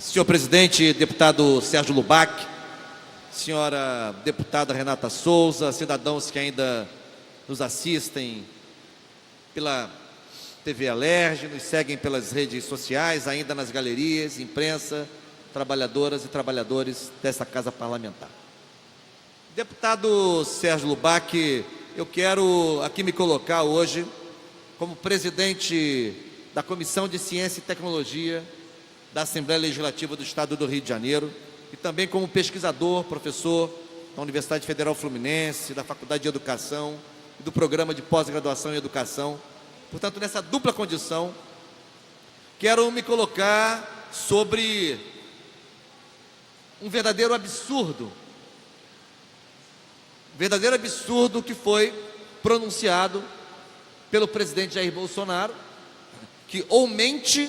Senhor presidente, deputado Sérgio Lubac, senhora deputada Renata Souza, cidadãos que ainda nos assistem pela TV Alerj, nos seguem pelas redes sociais, ainda nas galerias, imprensa, trabalhadoras e trabalhadores dessa casa parlamentar. Deputado Sérgio Lubac, eu quero aqui me colocar hoje como presidente da Comissão de Ciência e Tecnologia da Assembleia Legislativa do Estado do Rio de Janeiro e também como pesquisador, professor da Universidade Federal Fluminense, da Faculdade de Educação e do Programa de Pós-Graduação em Educação. Portanto, nessa dupla condição, quero me colocar sobre um verdadeiro absurdo que foi pronunciado pelo presidente Jair Bolsonaro, que ou mente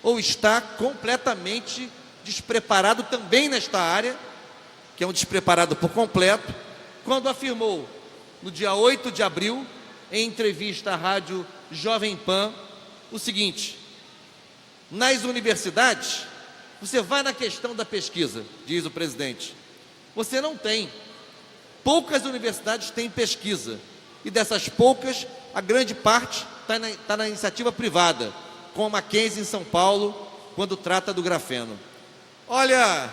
ou está completamente despreparado também nesta área, que é um despreparado por completo, quando afirmou, no dia 8 de abril, em entrevista à rádio Jovem Pan, o seguinte: nas universidades, você vai na questão da pesquisa, diz o presidente, você não tem. Poucas universidades têm pesquisa, e dessas poucas, a grande parte está na iniciativa privada, com a Mackenzie em São Paulo, quando trata do grafeno. Olha,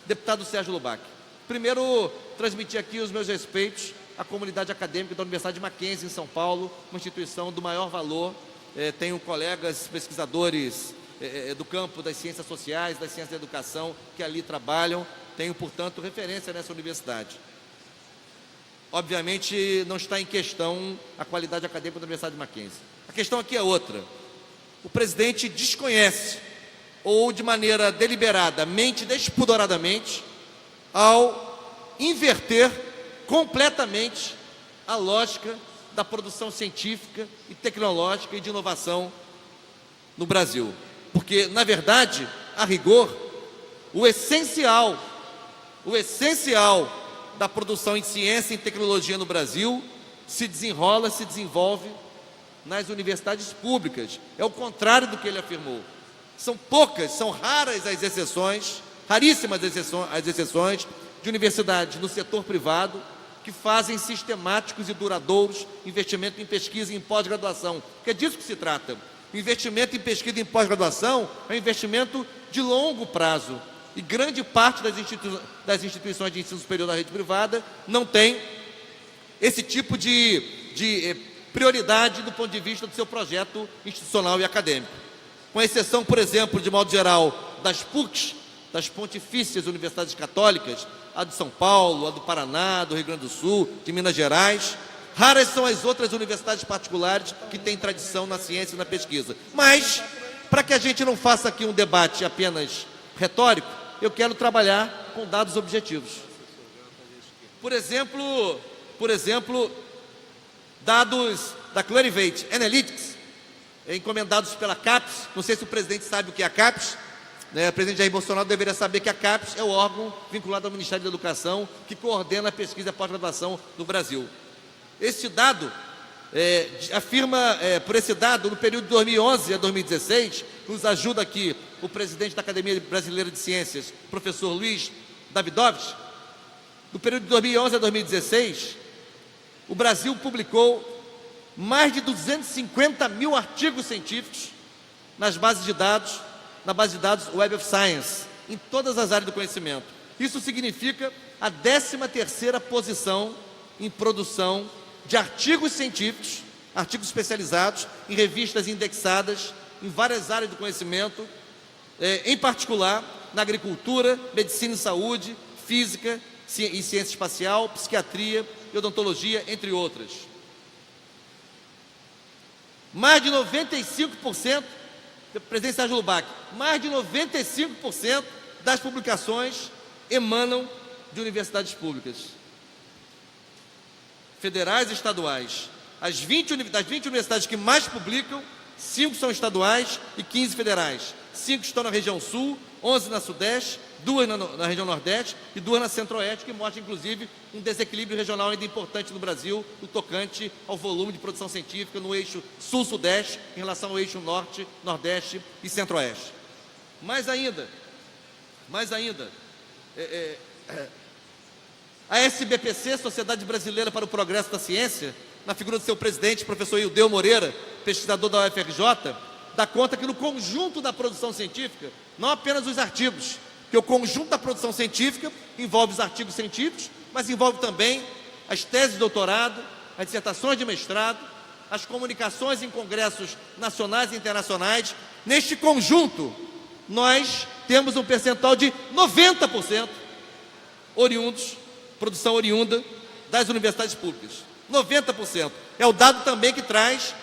deputado Sérgio Lubac, primeiro transmitir aqui os meus respeitos à comunidade acadêmica da Universidade Mackenzie em São Paulo, uma instituição do maior valor. Tenho colegas pesquisadores do campo das ciências sociais, das ciências da educação, que ali trabalham. Tenho, portanto, referência nessa universidade. Obviamente, não está em questão a qualidade acadêmica da Universidade Mackenzie. A questão aqui é outra. O presidente desconhece, ou de maneira deliberada, mente despudoradamente, ao inverter completamente a lógica da produção científica e tecnológica e de inovação no Brasil. Porque, na verdade, a rigor, o essencial da produção em ciência e tecnologia no Brasil se desenvolve nas universidades públicas. É o contrário do que ele afirmou. São raras as exceções, raríssimas as exceções de universidades no setor privado que fazem sistemáticos e duradouros investimento em pesquisa e em pós-graduação, porque é disso que se trata. O investimento em pesquisa e em pós-graduação é um investimento de longo prazo, e grande parte das instituições de ensino superior da rede privada não tem esse tipo de prioridade do ponto de vista do seu projeto institucional e acadêmico. Com exceção, por exemplo, de modo geral, das PUCs, das Pontifícias Universidades Católicas, a de São Paulo, a do Paraná, do Rio Grande do Sul, de Minas Gerais. Raras são as outras universidades particulares que têm tradição na ciência e na pesquisa. Mas, para que a gente não faça aqui um debate apenas retórico, eu quero trabalhar com dados objetivos. Por exemplo, dados da Clarivate Analytics, encomendados pela CAPES. Não sei se o presidente sabe o que é a CAPES. O presidente Jair Bolsonaro deveria saber que a CAPES é o órgão vinculado ao Ministério da Educação que coordena a pesquisa e a pós-graduação no Brasil. Esse dado afirma, por esse dado, no período de 2011 a 2016, nos ajuda aqui o presidente da Academia Brasileira de Ciências, professor Luiz Davidovich. No período de 2011 a 2016, o Brasil publicou mais de 250 mil artigos científicos na base de dados Web of Science, em todas as áreas do conhecimento. Isso significa a 13ª posição em produção de artigos científicos, artigos especializados, em revistas indexadas em várias áreas do conhecimento, em particular na agricultura, medicina e saúde, física e ciência espacial, psiquiatria e odontologia, entre outras. Mais de 95%, presidente Sérgio Lubac, mais de 95% das publicações emanam de universidades públicas, federais e estaduais. Das 20 universidades que mais publicam, 5 são estaduais e 15 federais. 5 estão na região sul, 11 na sudeste, 2 na região nordeste e 2 na centro-oeste, que mostra, inclusive, um desequilíbrio regional ainda importante no Brasil, no tocante ao volume de produção científica no eixo sul-sudeste, em relação ao eixo norte, nordeste e centro-oeste. Mais ainda, a SBPC, Sociedade Brasileira para o Progresso da Ciência, na figura do seu presidente, professor Ildeu Moreira, pesquisador da UFRJ, dá conta que no conjunto da produção científica, não apenas os artigos, que o conjunto da produção científica envolve os artigos científicos, mas envolve também as teses de doutorado, as dissertações de mestrado, as comunicações em congressos nacionais e internacionais. Neste conjunto, nós temos um percentual de 90% produção oriunda das universidades públicas. 90%. É o dado também que traz...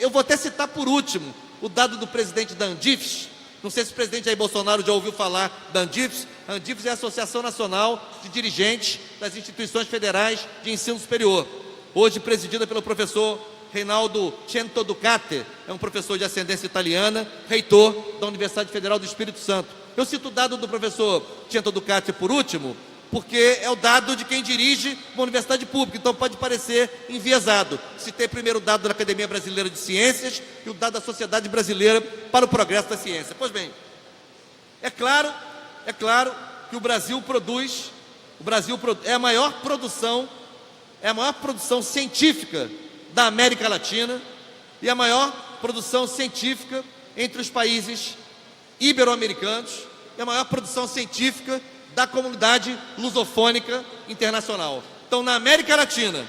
Eu vou até citar por último o dado do presidente da Andifes. Não sei se o presidente Jair Bolsonaro já ouviu falar da Andifes. A Andifes é a Associação Nacional de Dirigentes das Instituições Federais de Ensino Superior, hoje presidida pelo professor Reinaldo Cento Ducati, é um professor de ascendência italiana, reitor da Universidade Federal do Espírito Santo. Eu cito o dado do professor Cento Ducati por último, porque é o dado de quem dirige uma universidade pública, então pode parecer enviesado. Citei primeiro o dado da Academia Brasileira de Ciências e o dado da Sociedade Brasileira para o Progresso da Ciência. Pois bem, é claro que o Brasil é a maior produção científica da América Latina e a maior produção científica entre os países ibero-americanos e a maior produção científica da comunidade lusofônica internacional. Então, na América Latina,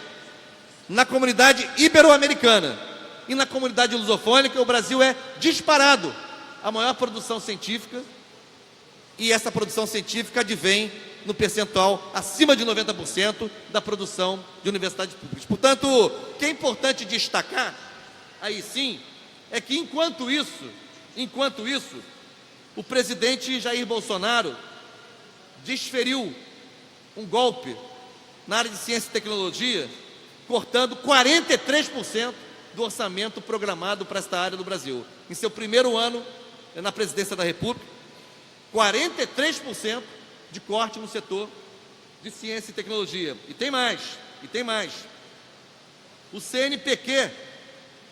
na comunidade ibero-americana e na comunidade lusofônica, o Brasil é disparado a maior produção científica, e essa produção científica advém no percentual acima de 90% da produção de universidades públicas. Portanto, o que é importante destacar, aí sim, é que enquanto isso, o presidente Jair Bolsonaro desferiu um golpe na área de ciência e tecnologia, cortando 43% do orçamento programado para esta área do Brasil. Em seu primeiro ano na presidência da República, 43% de corte no setor de ciência e tecnologia. E tem mais. O CNPq,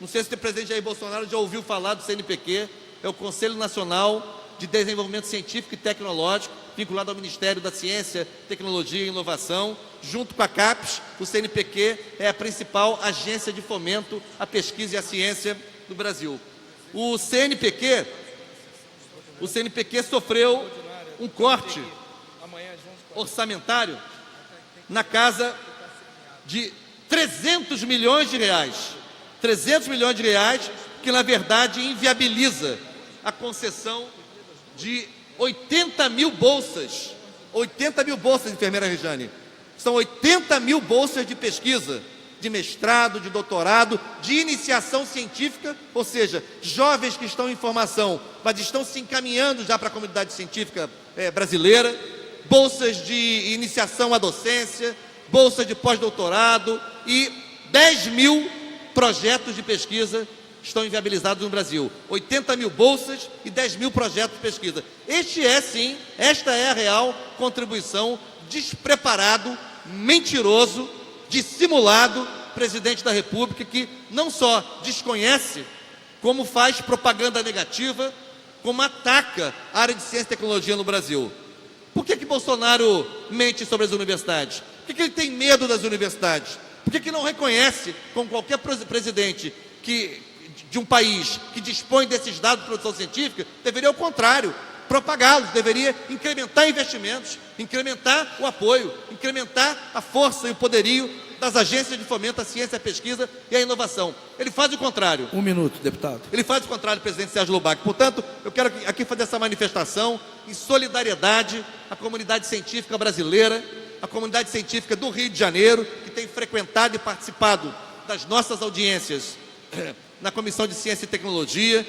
não sei se o presidente Jair Bolsonaro já ouviu falar do CNPq, é o Conselho Nacional de Desenvolvimento Científico e Tecnológico, vinculado ao Ministério da Ciência, Tecnologia e Inovação. Junto com a CAPES, o CNPq é a principal agência de fomento à pesquisa e à ciência do Brasil. O CNPq sofreu um corte orçamentário na casa de 300 milhões de reais. 300 milhões de reais, que na verdade inviabiliza a concessão de 80 mil bolsas, enfermeira Rejane. São 80 mil bolsas de pesquisa, de mestrado, de doutorado, de iniciação científica, ou seja, jovens que estão em formação, mas estão se encaminhando já para a comunidade científica brasileira, bolsas de iniciação à docência, bolsas de pós-doutorado e 10 mil projetos de pesquisa estão inviabilizados no Brasil. 80 mil bolsas e 10 mil projetos de pesquisa. Esta é a real contribuição despreparado, mentiroso, dissimulado presidente da República, que não só desconhece, como faz propaganda negativa, como ataca a área de ciência e tecnologia no Brasil. Por que Bolsonaro mente sobre as universidades? Por que ele tem medo das universidades? Por que não reconhece, como qualquer presidente de um país que dispõe desses dados de produção científica, deveria ao contrário, propagá-los, deveria incrementar investimentos, incrementar o apoio, incrementar a força e o poderio das agências de fomento à ciência, à pesquisa e à inovação. Ele faz o contrário. Um minuto, deputado. Ele faz o contrário, presidente Sérgio Lobac. Portanto, eu quero aqui fazer essa manifestação em solidariedade à comunidade científica brasileira, à comunidade científica do Rio de Janeiro, que tem frequentado e participado das nossas audiências na Comissão de Ciência e Tecnologia,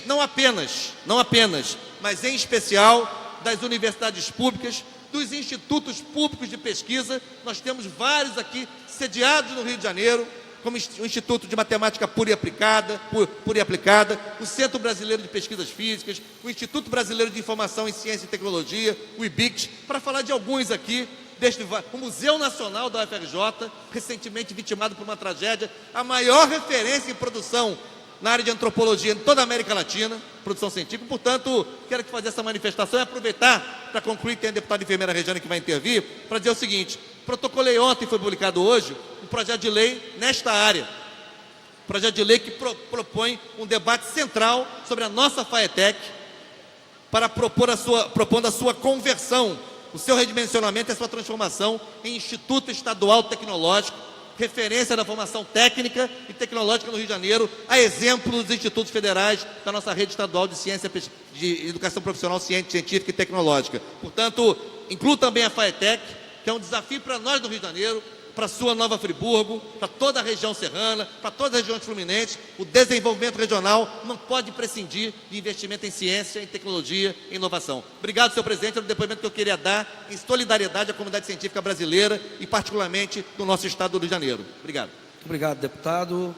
não apenas, mas em especial das universidades públicas, dos institutos públicos de pesquisa. Nós temos vários aqui sediados no Rio de Janeiro, como o Instituto de Matemática Pura e Aplicada, o Centro Brasileiro de Pesquisas Físicas, o Instituto Brasileiro de Informação em Ciência e Tecnologia, o IBICT, para falar de alguns aqui, o Museu Nacional da UFRJ, recentemente vitimado por uma tragédia, a maior referência em produção na área de antropologia em toda a América Latina, produção científica. Portanto, quero aqui fazer essa manifestação e aproveitar para concluir, tem a deputada enfermeira Regiane que vai intervir, para dizer o seguinte: protocolei ontem, foi publicado hoje, um projeto de lei nesta área. Projeto de lei que propõe um debate central sobre a nossa FAETEC, para propondo a sua conversão, o seu redimensionamento e a sua transformação em Instituto Estadual Tecnológico, referência da formação técnica e tecnológica no Rio de Janeiro, a exemplo dos institutos federais da nossa rede estadual de ciência, de educação profissional científica e tecnológica. Portanto, incluo também a FAETEC, que é um desafio para nós do Rio de Janeiro, para a sua Nova Friburgo, para toda a região serrana, para toda a região de Fluminense. O desenvolvimento regional não pode prescindir de investimento em ciência, em tecnologia e inovação. Obrigado, senhor presidente, pelo depoimento que eu queria dar em solidariedade à comunidade científica brasileira e particularmente do nosso estado do Rio de Janeiro. Obrigado. Obrigado, deputado.